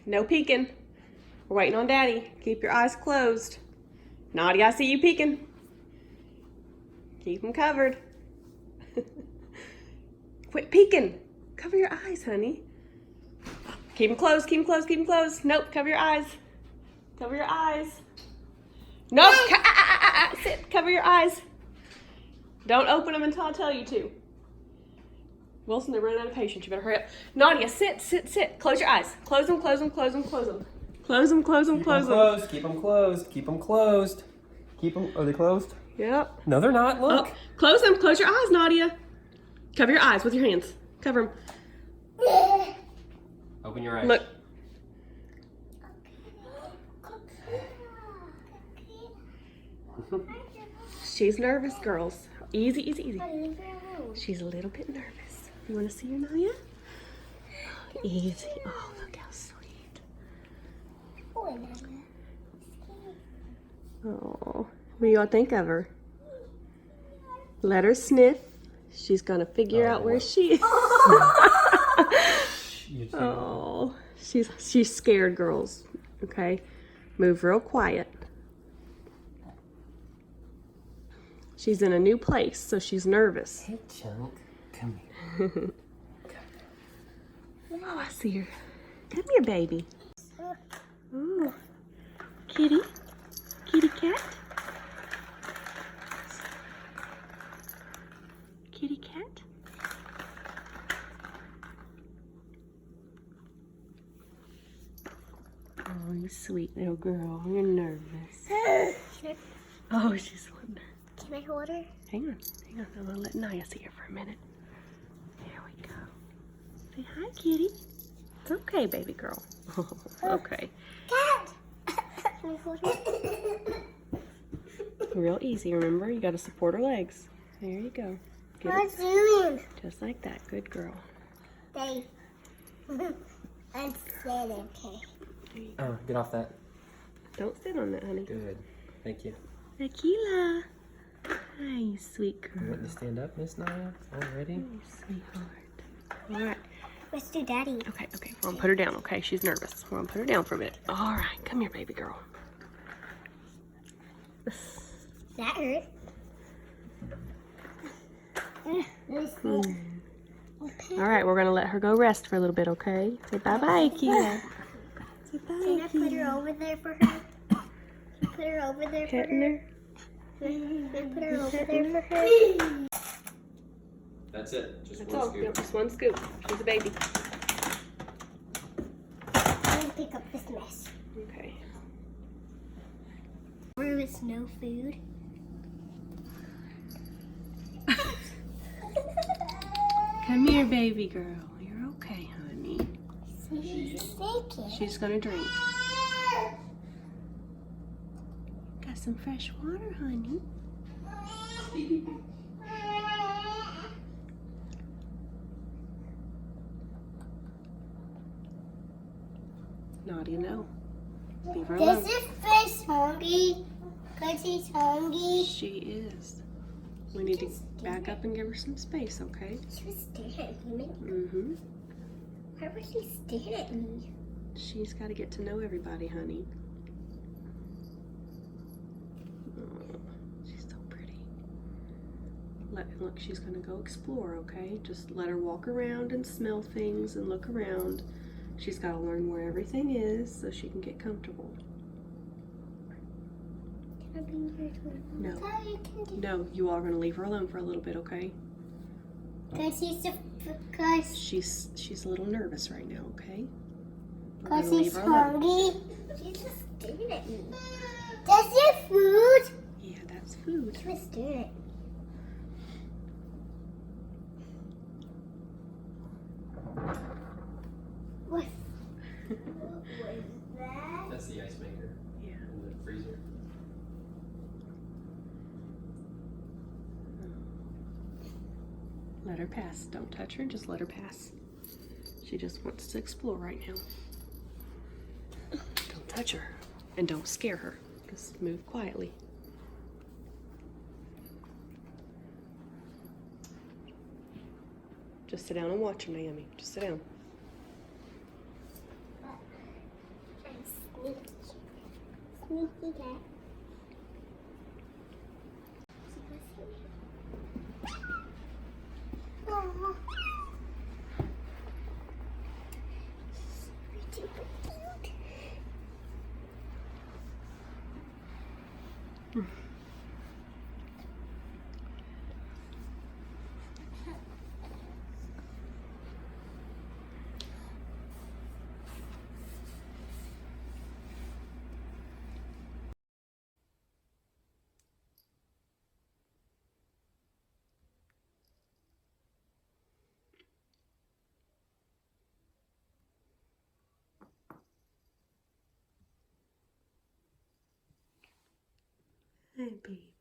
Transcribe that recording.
No peeking. We're waiting on Daddy. Keep your eyes closed. Nadia, I see you peeking. Keep them covered. Quit peeking. Cover your eyes, honey. Keep them closed, keep them closed, keep them closed. Nope, cover your eyes. Cover your eyes. Nope, sit, cover your eyes. Don't open them until I tell you to. Wilson, they're running out of patience. You better hurry up. Nadia, sit, sit, sit. Close your eyes. Close them, close them, close them, close them. Close them, close them, close them. Keep them closed, keep them closed. Keep them, are they closed? Yep. No, they're not, look. Oh, close them, close your eyes, Nadia. Cover your eyes with your hands. Cover them. Open your eyes. Look. She's nervous, girls. Easy, easy, easy. She's a little bit nervous. You want to see her, Nadia? Easy. Oh, look how sweet. Oh, what do y'all think of her? Let her sniff. She's gonna figure out where she is. Oh, she's scared, girls. Okay, move real quiet. She's in a new place, so she's nervous. Hey, Chunk, come here. Oh, I see her. Come here, baby. Oh, kitty, kitty cat. Kitty cat. Oh, you sweet little girl. You're nervous. Oh, she's wondering. Can I hold her? Hang on. I'm gonna let Naya see her for a minute. There we go. Say hi, kitty. It's okay, baby girl. Okay. Cat! Can I hold her? Real easy, remember? You gotta support her legs. There you go. Get What's it. doing? Just like that. Good girl. They. I'm sad, okay. Oh, get off that. Don't sit on that, honey. Good. Thank you. Akila. Hi, you sweet girl. You want to stand up, Miss Naya? Already? Hi, sweetheart. All right. Let's do Daddy. Okay. We're gonna put her down, okay? She's nervous. We're gonna put her down for a minute. All right. Come here, baby girl. That hurt. All right, we're gonna let her go rest for a little bit, okay? Say bye-bye, Akila. Say bye, Can I put her over there for her? Put her over there for Petting her? her. Can I put her over there for her? That's it. Just That's one all. scoop. Yep, just one scoop. She's a baby. Let me pick up this mess. Okay. There was no food. Come here, baby girl. You're okay, honey. She's thinking. She's gonna drink. Got some fresh water, honey. Nadia, no. Leave her alone. Is this fish hungry? Because she's hungry. She is. We need to back up and give her some space, okay? She was staring at me. Mm-hmm. Why was she staring at me? She's got to get to know everybody, honey. Oh, she's so pretty. Look, she's going to go explore, okay? Just let her walk around and smell things and look around. She's got to learn where everything is so she can get comfortable. Can I be here too? No. Daddy, can do. No, you are going to leave her alone for a little bit, okay? Because She's a little nervous right now, okay? We're Because gonna leave she's her alone. hungry. She's just staring at me. That's your food. Yeah, that's food. She was staring at me. What? What was that? That's the ice maker Yeah. in the freezer. Let her pass. Don't touch her, just let her pass. She just wants to explore right now. Don't touch her. And don't scare her. Just move quietly. Just sit down and watch her, Naomi. Just sit down. Okay. Oh. Super cute. Hey, baby.